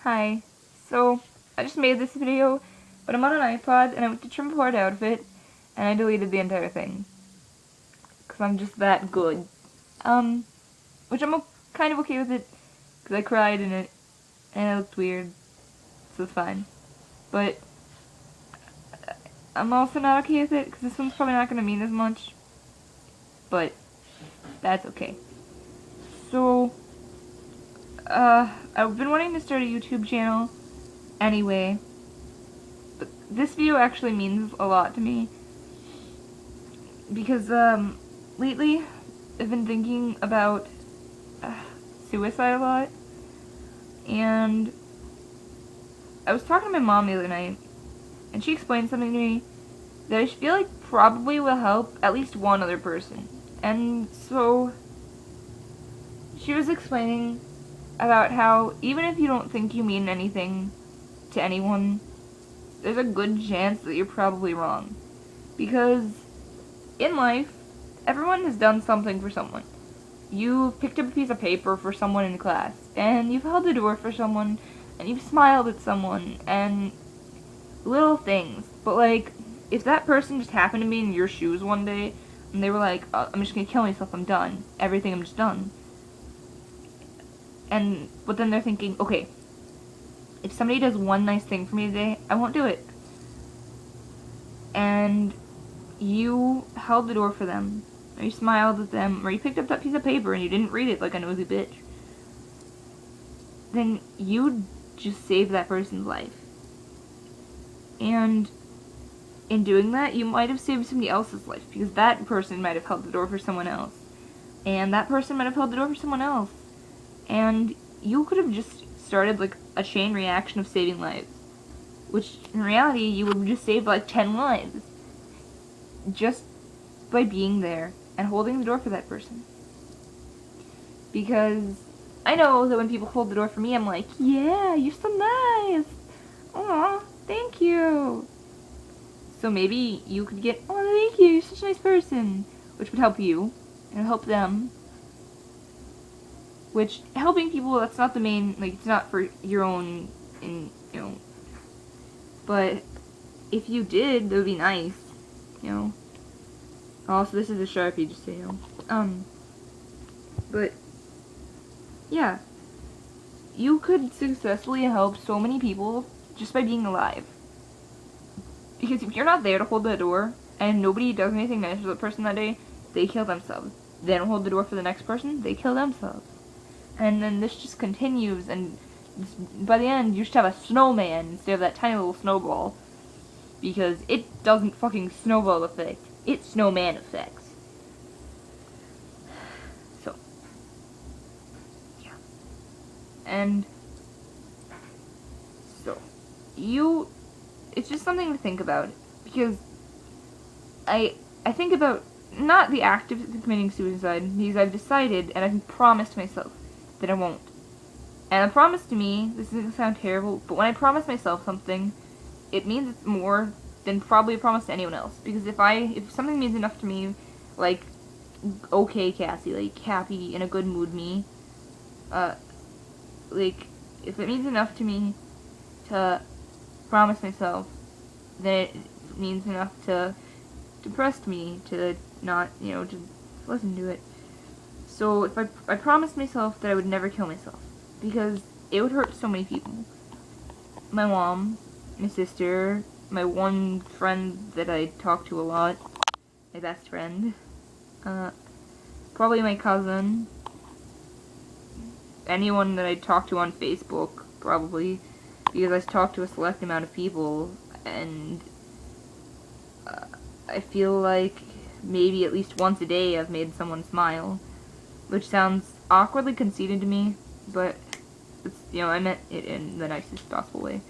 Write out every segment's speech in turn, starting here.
Hi. So, I just made this video, but I'm on an iPod, and I went to trim part out of it, and I deleted the entire thing. Because I'm just that good. Which kind of okay with it, because I cried in it, and it looked weird, so it's fine. But, I'm also not okay with it, because this one's probably not going to mean as much. But, that's okay. So, I've been wanting to start a YouTube channel anyway, but this video actually means a lot to me because lately I've been thinking about suicide a lot, and I was talking to my mom the other night, and she explained something to me that I feel like probably will help at least one other person. And so she was explaining about how even if you don't think you mean anything to anyone, there's a good chance that you're probably wrong. Because in life, everyone has done something for someone. You've picked up a piece of paper for someone in class, and you've held the door for someone, and you've smiled at someone, and little things. But, like, if that person just happened to be in your shoes one day, and they were like, I'm just gonna kill myself, I'm done. Everything, I'm just done. But then they're thinking, okay, if somebody does one nice thing for me today, I won't do it. And you held the door for them, or you smiled at them, or you picked up that piece of paper and you didn't read it like a nosy bitch, then you just saved that person's life. And in doing that, you might have saved somebody else's life, because that person might have held the door for someone else. And that person might have held the door for someone else. And you could have just started, like, a chain reaction of saving lives. Which, in reality, you would have just saved, like, 10 lives. Just by being there and holding the door for that person. Because I know that when people hold the door for me, I'm like, yeah, you're so nice. Aw, thank you. So maybe you could get, oh, thank you, you're such a nice person. Which would help you, and help them. Which, helping people, that's not the main, like, it's not for your own, but if you did, that would be nice, Also, this is a Sharpie, just so you know. But, yeah. You could successfully help so many people just by being alive. Because if you're not there to hold the door, and nobody does anything nice for the person that day, they kill themselves. They don't hold the door for the next person, they kill themselves. And then this just continues, and by the end, you just have a snowman instead of that tiny little snowball. Because it doesn't fucking snowball effect, it's snowman effects. So, yeah. And so, it's just something to think about, because I think about not the act of committing suicide, because I've decided and I've promised myself that I won't. And a promise to me, this is gonna sound terrible, but when I promise myself something, it means it's more than probably a promise to anyone else. Because if something means enough to me, like, okay Cassie, like, happy, in a good mood me, like, if it means enough to me to promise myself, then it means enough to depress me to not, to listen to it. So if I promised myself that I would never kill myself, because it would hurt so many people. My mom, my sister, my one friend that I talk to a lot, my best friend, probably my cousin, anyone that I talk to on Facebook, probably, because I talk to a select amount of people, and I feel like maybe at least once a day I've made someone smile, which sounds awkwardly conceited to me, but it's, I meant it in the nicest possible way.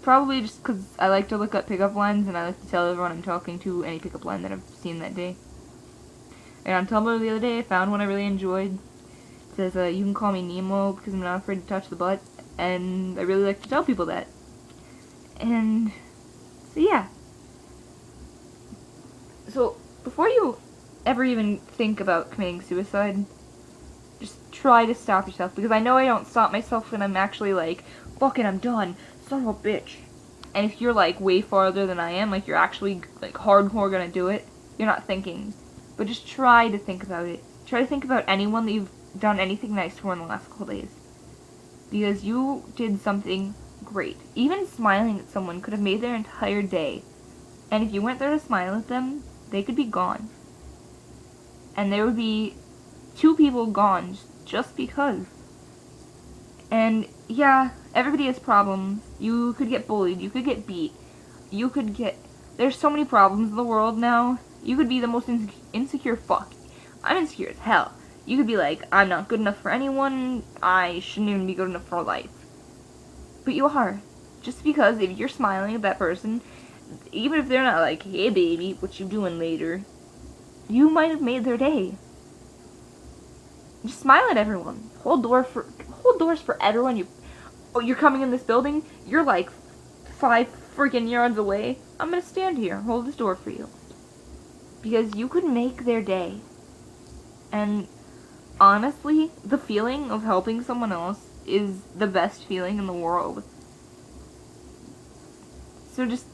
Probably just because I like to look up pickup lines, and I like to tell everyone I'm talking to any pickup line that I've seen that day. And on Tumblr the other day, I found one I really enjoyed. It says, you can call me Nemo because I'm not afraid to touch the butt, and I really like to tell people that. And, so yeah. So, before you ever even think about committing suicide, Just try to stop yourself, because I know I don't stop myself when I'm actually like, fuck it, I'm done, son of a bitch. And if you're like way farther than I am, like you're actually like hardcore gonna do it, you're not thinking. But just try to think about it. Try to think about anyone that you've done anything nice for in the last couple days. Because you did something great. Even smiling at someone could have made their entire day. And if you went there to smile at them, they could be gone. And there would be 2 people gone just because. And yeah, everybody has problems. You could get bullied, you could get beat, you could get... There's so many problems in the world now. You could be the most insecure fuck. I'm insecure as hell. You could be like, I'm not good enough for anyone, I shouldn't even be good enough for life. But you are. Just because if you're smiling at that person, even if they're not like, hey baby, what you doing later, you might have made their day. Just smile at everyone. Hold doors for everyone. You're coming in this building, you're like 5 freaking yards away. I'm gonna stand here, hold this door for you. Because you could make their day. And honestly, the feeling of helping someone else is the best feeling in the world. So just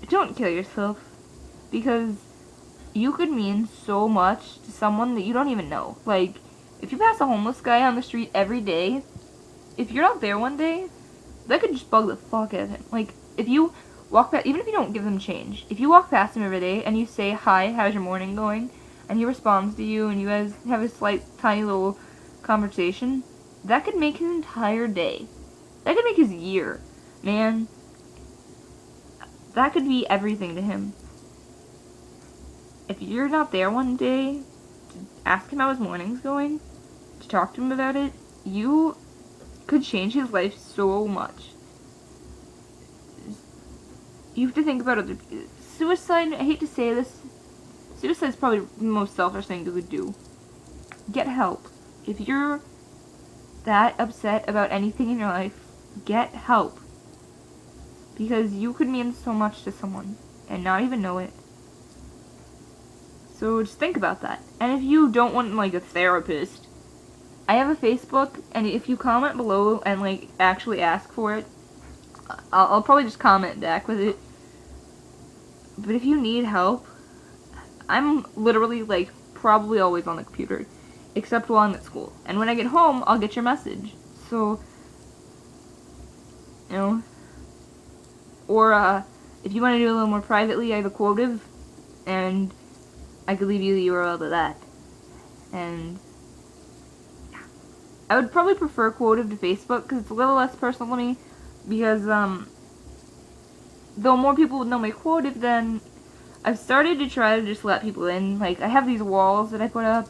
don't kill yourself, because you could mean so much to someone that you don't even know. Like, if you pass a homeless guy on the street every day, if you're not there one day, that could just bug the fuck out of him. Like, if you walk past, even if you don't give them change, if you walk past him every day and you say, hi, how's your morning going? And he responds to you and you guys have a slight, tiny little conversation, that could make his entire day. That could make his year. Man, that could be everything to him. If you're not there one day to ask him how his morning's going, to talk to him about it, you could change his life so much. You have to think about other... Suicide, I hate to say this, suicide's probably the most selfish thing you could do. Get help. If you're that upset about anything in your life, get help. Because you could mean so much to someone and not even know it. So just think about that. And if you don't want, like, a therapist, I have a Facebook, and if you comment below and, like, actually ask for it, I'll probably just comment back with it. But if you need help, I'm literally, like, probably always on the computer, except while I'm at school. And when I get home, I'll get your message. So, you know, or, if you want to do it a little more privately, I have a Quotive, and I could leave you the URL to that. And yeah, I would probably prefer Quotive to Facebook, because it's a little less personal to me, because, though more people would know my Quotive, then I've started to try to just let people in. Like, I have these walls that I put up,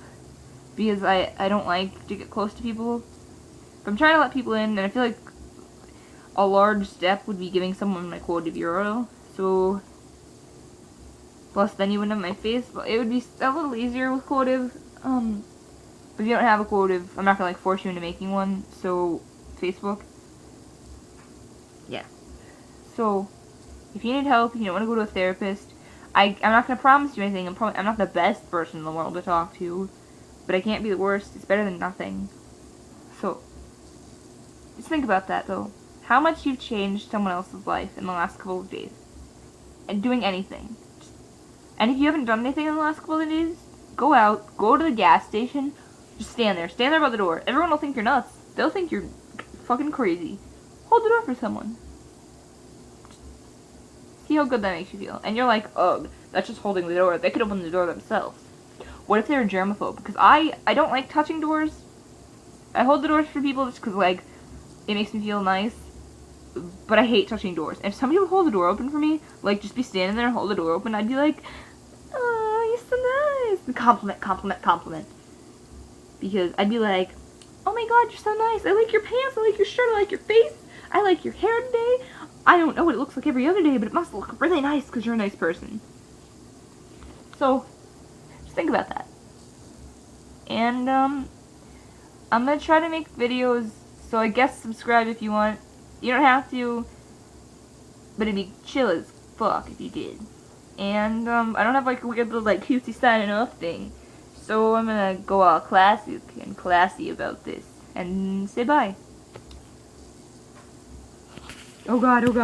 because I don't like to get close to people. But I'm trying to let people in, and I feel like a large step would be giving someone my Quotive URL. So, plus then you wouldn't have my face, but it would be a little easier with Quotive. But if you don't have a Quotive, I'm not gonna, like, force you into making one. So, Facebook. Yeah. So, if you need help, you don't want to go to a therapist, I'm not going to promise you anything. I'm not the best person in the world to talk to, but I can't be the worst. It's better than nothing. So, just think about that, though. How much you've changed someone else's life in the last couple of days. And doing anything. And if you haven't done anything in the last couple of days, go out, go to the gas station, just stand there. Stand there by the door. Everyone will think you're nuts. They'll think you're fucking crazy. Hold the door for someone. See how good that makes you feel. And you're like, ugh, that's just holding the door. They could open the door themselves. What if they're germaphobe? Because I don't like touching doors. I hold the doors for people just because, like, it makes me feel nice. But I hate touching doors. And if somebody would hold the door open for me, like, just be standing there and hold the door open, I'd be like, oh, you're so nice. And compliment, compliment, compliment. Because I'd be like, oh my god, you're so nice. I like your pants. I like your shirt. I like your face. I like your hair today. I don't know what it looks like every other day, but it must look really nice because you're a nice person. So, just think about that. And, I'm gonna try to make videos, so I guess subscribe if you want. You don't have to, but it'd be chill as fuck if you did. And, I don't have, like, a weird little, like, cutesy signing off thing. So I'm gonna go all classic and classy about this and say bye. Oh god, oh god.